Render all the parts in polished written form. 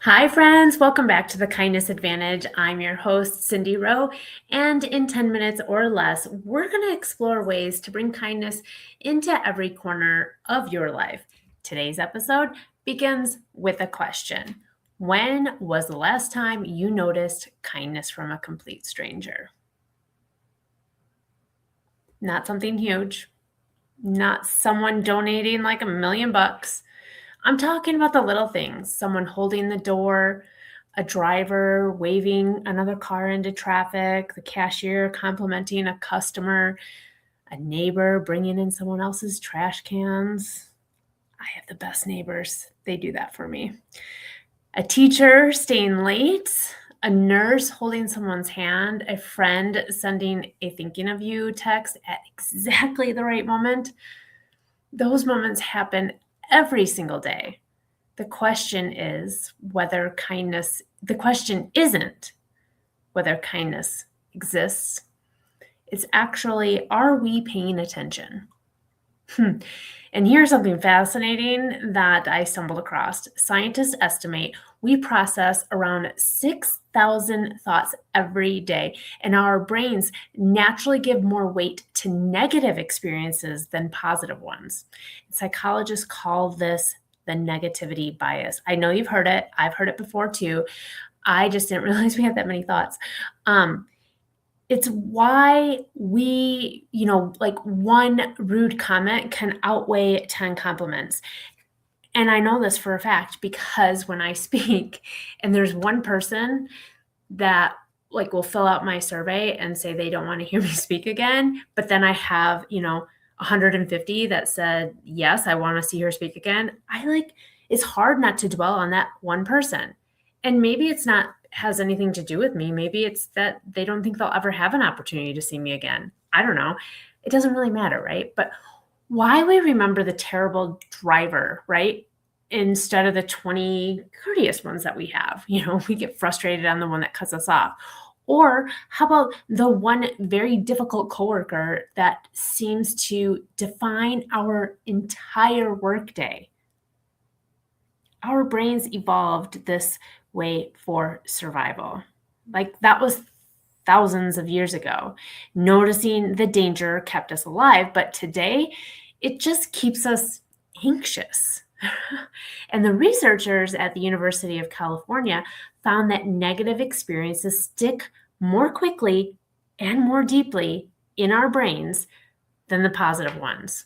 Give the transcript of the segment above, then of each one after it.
Hi, friends. Welcome back to the Kindness Advantage. I'm your host, Cindy Rowe. And in 10 minutes or less, we're going to explore ways to bring kindness into every corner of your life. Today's episode begins with a question. When was the last time you noticed kindness from a complete stranger? Not something huge, not someone donating like $1 million. I'm talking about the little things, someone holding the door, a driver waving another car into traffic, the cashier complimenting a customer, a neighbor bringing in someone else's trash cans. I have the best neighbors. They do that for me. A teacher staying late, a nurse holding someone's hand, a friend sending a thinking of you text at exactly the right moment. Those moments happen every single day. The question isn't whether kindness exists. It's actually, are we paying attention? And here's something fascinating that I stumbled across. Scientists estimate we process around 6,000 thoughts every day, and our brains naturally give more weight to negative experiences than positive ones. Psychologists call this the negativity bias. I know you've heard it. I've heard it before too. I just didn't realize we had that many thoughts. It's why we, like one rude comment can outweigh 10 compliments. And I know this for a fact because when I speak and there's one person that will fill out my survey and say they don't want to hear me speak again, but then I have, 150 that said, yes, I want to see her speak again. It's hard not to dwell on that one person. And maybe it's not has anything to do with me. Maybe it's that they don't think they'll ever have an opportunity to see me again. I don't know. It doesn't really matter, right? But why we remember the terrible driver, right? Instead of the 20 courteous ones that we have. We get frustrated on the one that cuts us off. Or how about the one very difficult coworker that seems to define our entire workday? Our brains evolved this way for survival. That was thousands of years ago. Noticing the danger kept us alive, but today it just keeps us anxious. And the researchers at the University of California found that negative experiences stick more quickly and more deeply in our brains than the positive ones.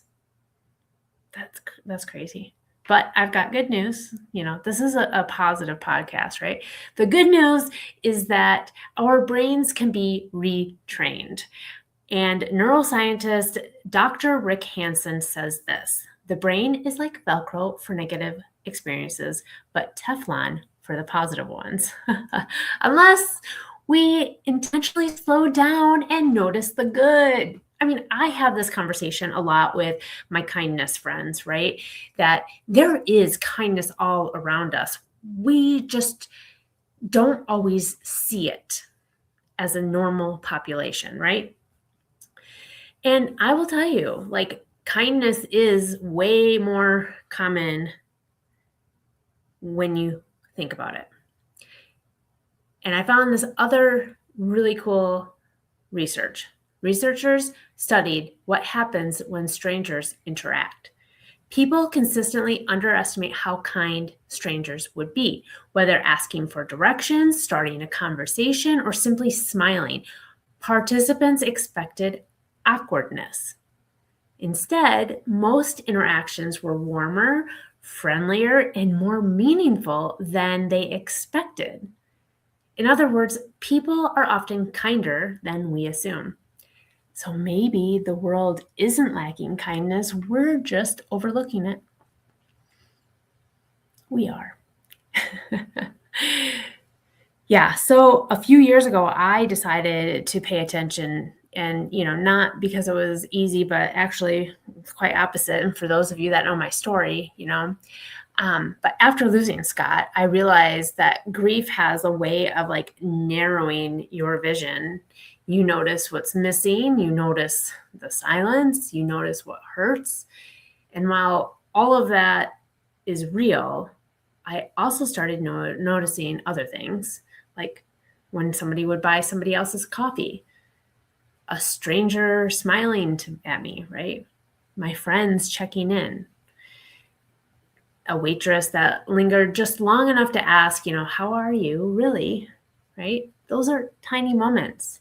That's crazy. But I've got good news. This is a positive podcast, right? The good news is that our brains can be retrained. And neuroscientist Dr. Rick Hansen says this: the brain is like Velcro for negative experiences, but Teflon for the positive ones. Unless we intentionally slow down and notice the good. I have this conversation a lot with my kindness friends, right? That there is kindness all around us. We just don't always see it as a normal population, right? And I will tell you, kindness is way more common when you think about it. And I found this other really cool research. Researchers studied what happens when strangers interact. People consistently underestimate how kind strangers would be, whether asking for directions, starting a conversation, or simply smiling. Participants expected awkwardness. Instead, most interactions were warmer, friendlier, and more meaningful than they expected. In other words, people are often kinder than we assume. So maybe the world isn't lacking kindness, we're just overlooking it. We are. Yeah, so a few years ago, I decided to pay attention and, not because it was easy, but actually it's quite opposite. And for those of you that know my story, but after losing Scott, I realized that grief has a way of narrowing your vision. You notice what's missing, you notice the silence, you notice what hurts. And while all of that is real, I also started noticing other things, like when somebody would buy somebody else's coffee, a stranger smiling at me, right? My friends checking in, a waitress that lingered just long enough to ask, how are you really, right? Those are tiny moments.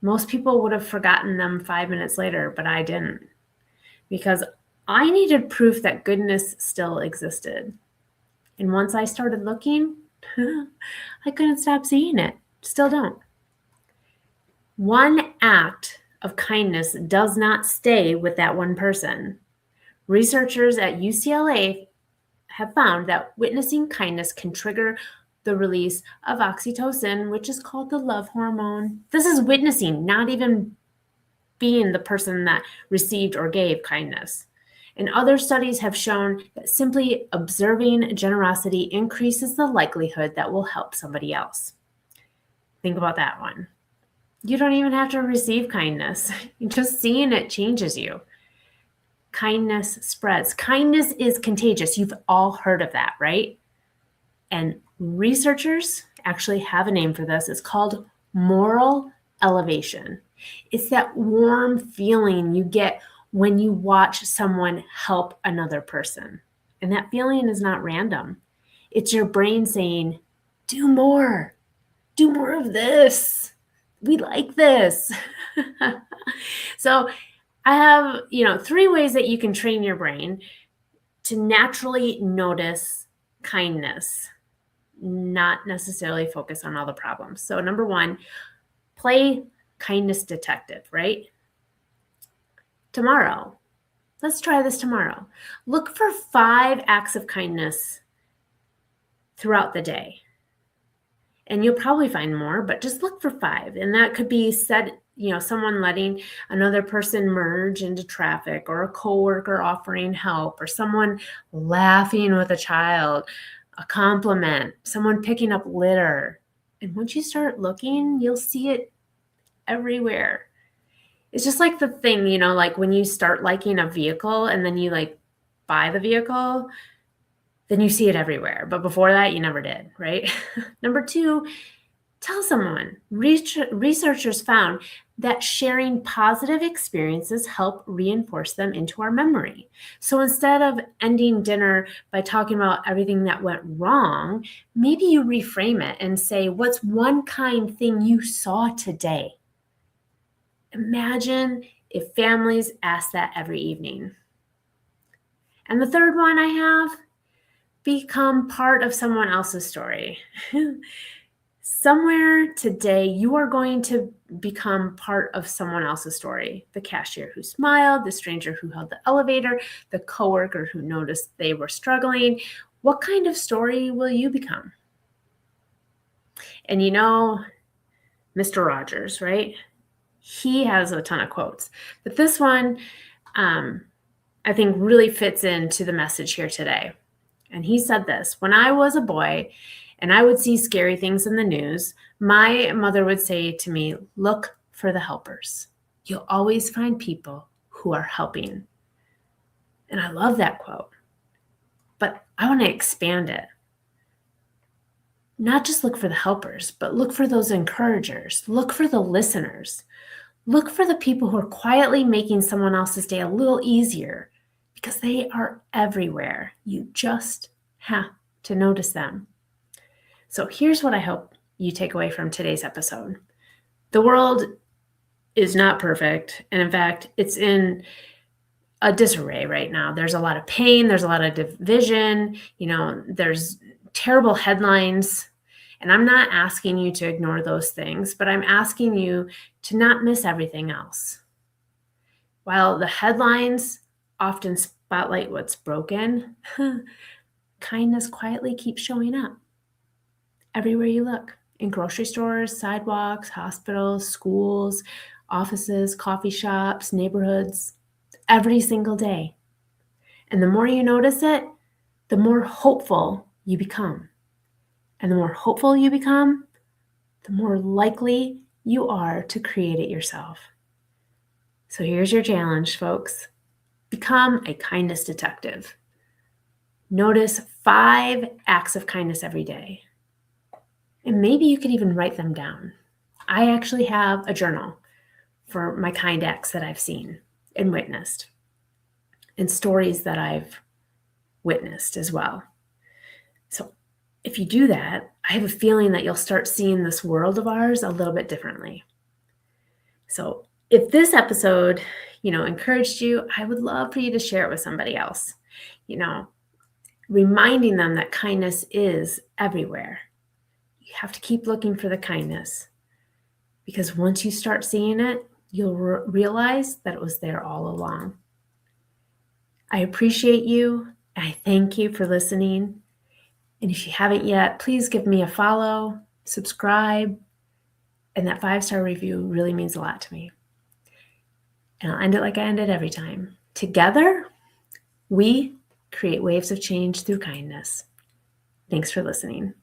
Most people would have forgotten them 5 minutes later, but I didn't, because I needed proof that goodness still existed. And once I started looking, I couldn't stop seeing it. Still don't. One act of kindness does not stay with that one person. Researchers at UCLA have found that witnessing kindness can trigger the release of oxytocin, which is called the love hormone. This is witnessing, not even being the person that received or gave kindness. And other studies have shown that simply observing generosity increases the likelihood that will help somebody else. Think about that one. You don't even have to receive kindness. Just seeing it changes you. Kindness spreads. Kindness is contagious. You've all heard of that, right? And researchers actually have a name for this. It's called moral elevation. It's that warm feeling you get when you watch someone help another person. And that feeling is not random. It's your brain saying, do more of this. We like this. So I have, 3 ways that you can train your brain to naturally notice kindness, not necessarily focus on all the problems. So number 1, play kindness detective, right? Tomorrow, let's try this tomorrow. Look for 5 acts of kindness throughout the day. And you'll probably find more, but just look for 5. And that could be someone letting another person merge into traffic, or a coworker offering help, or someone laughing with a child, a compliment, someone picking up litter. And once you start looking, you'll see it everywhere. It's just like the thing, like when you start liking a vehicle and then you buy the vehicle, then you see it everywhere. But before that, you never did, right? Number 2, tell someone. Researchers found that sharing positive experiences help reinforce them into our memory. So instead of ending dinner by talking about everything that went wrong, maybe you reframe it and say, what's one kind thing you saw today? Imagine if families asked that every evening. And the third one I have, become part of someone else's story. Somewhere today, you are going to become part of someone else's story. The cashier who smiled, the stranger who held the elevator, the coworker who noticed they were struggling. What kind of story will you become? And Mr. Rogers, right? He has a ton of quotes, but this one, I think really fits into the message here today. And he said this: when I was a boy and I would see scary things in the news, my mother would say to me, look for the helpers. You'll always find people who are helping. And I love that quote, but I want to expand it. Not just look for the helpers, but look for those encouragers. Look for the listeners. Look for the people who are quietly making someone else's day a little easier, because they are everywhere. You just have to notice them. So here's what I hope you take away from today's episode. The world is not perfect. And in fact, it's in a disarray right now. There's a lot of pain. There's a lot of division. There's terrible headlines. And I'm not asking you to ignore those things, but I'm asking you to not miss everything else. While the headlines often spotlight what's broken, kindness quietly keeps showing up everywhere you look, in grocery stores, sidewalks, hospitals, schools, offices, coffee shops, neighborhoods, every single day. And the more you notice it, the more hopeful you become. And the more hopeful you become, the more likely you are to create it yourself. So here's your challenge, folks. Become a kindness detective. Notice 5 acts of kindness every day. And maybe you could even write them down. I actually have a journal for my kind acts that I've seen and witnessed, and stories that I've witnessed as well. So if you do that, I have a feeling that you'll start seeing this world of ours a little bit differently. So if this episode, encouraged you, I would love for you to share it with somebody else, reminding them that kindness is everywhere. You have to keep looking for the kindness, because once you start seeing it, you'll realize that it was there all along. I appreciate you. I thank you for listening. And if you haven't yet, please give me a follow, subscribe, and that 5-star review really means a lot to me. And I'll end it like I end it every time. Together, we create waves of change through kindness. Thanks for listening.